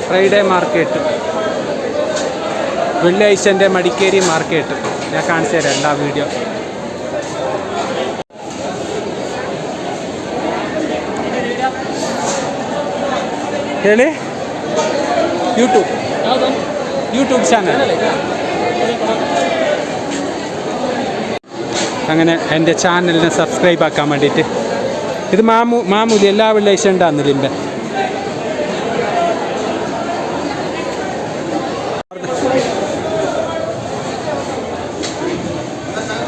Friday market, വെള്ളിയാഴ്ചൻ്റെ Madikeri market. ഞാൻ കാണിച്ചു തരാം എല്ലാ വീഡിയോ. ಹೇಳಿ യൂട്യൂബ് ചാനൽ. അങ്ങനെ എൻ്റെ ചാനലിനെ സബ്സ്ക്രൈബ് ആക്കാൻ വേണ്ടിയിട്ട്. ഇത് മാമൂലി എല്ലാ വെള്ളിയാഴ്ച ഉണ്ടാകുന്നില്ല.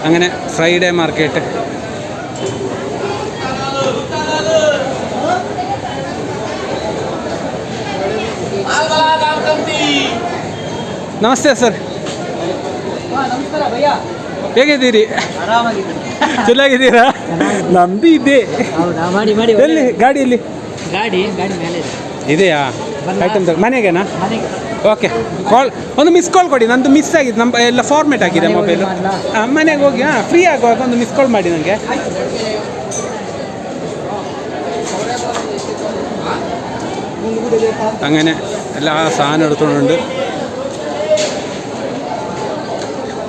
അങ്ങനെ ഫ്രൈഡേ മാർക്കറ്റ്. ನಮಸ್ತೆ ಸರ್, ಹೇಗಿದ್ದೀರಿ? ಚೆನ್ನಾಗಿದ್ದೀರಾ? ನಮ್ದು ಇದೆ. ಎಲ್ಲಿ ಗಾಡಿಯಲ್ಲಿ? ಗಾಡಿ ಇದೆಯಾ? ಐಟಮ್ ಮನೆಗೇನಾ? ಓಕೆ, ಕಾಲ್ ಒಂದು ಮಿಸ್ ಕಾಲ್ ಕೊಡಿ. ನಂದು ಮಿಸ್ ಆಗಿದೆ, ನಮ್ಮ ಎಲ್ಲ ಫಾರ್ಮೇಟ್ ಆಗಿದೆ ಮೊಬೈಲು. ಮನೆಗೆ ಹೋಗಿ ಫ್ರೀ ಆಗುವಾಗ ಒಂದು ಮಿಸ್ ಕಾಲ್ ಮಾಡಿ ನನಗೆ. അങ്ങനെ എല്ലാ സാധനം എടുത്തുകൊണ്ട്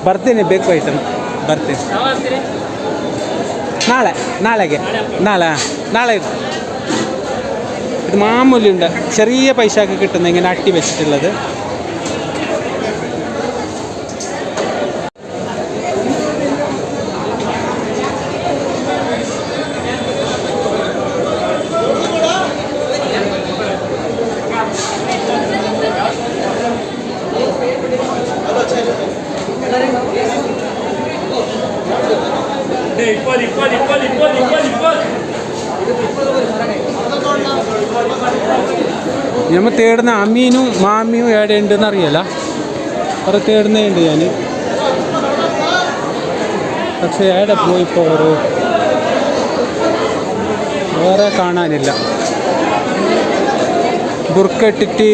ಬರ್ತೀನಿ. ಬೇಕು ಐಟಮ್, ಬರ್ತೀನಿ നാളെ. ഇത് മാമൂലി ഉണ്ട്, ചെറിയ പൈസക്ക് കിട്ടുന്ന ഇങ്ങനെ അട്ടി വെച്ചിട്ടുള്ളത്. നമ്മൾ തേടുന്ന അമ്മീനും മാമിയും എവിടെ ഉണ്ടെന്ന് അറിയില്ല. കുറെ തേടുന്നുണ്ട് ഞാൻ, പക്ഷെ എവിടെ പോയിപ്പോൾ ഒരു വേറെ കാണാനില്ല. ബുർക്കിട്ടിട്ട്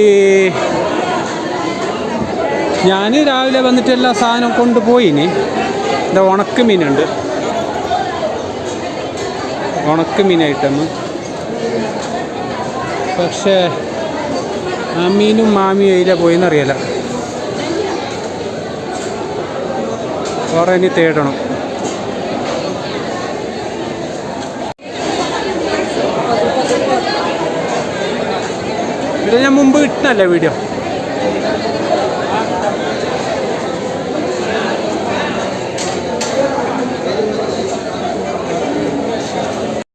ഞാൻ രാവിലെ വന്നിട്ട് എല്ലാ സാധനം കൊണ്ടുപോയിനി. ഇത് ഉണക്കമീനുണ്ട്, ഉണക്കമീൻ ഐറ്റം. പക്ഷേ അമ്മീനും മാമിയും അതിലെ പോയിന്നറിയില്ല. വേറെ ഇനി തേടണം. ഇത് ഞാൻ മുമ്പ് ഇട്ടല്ലേ വീഡിയോ.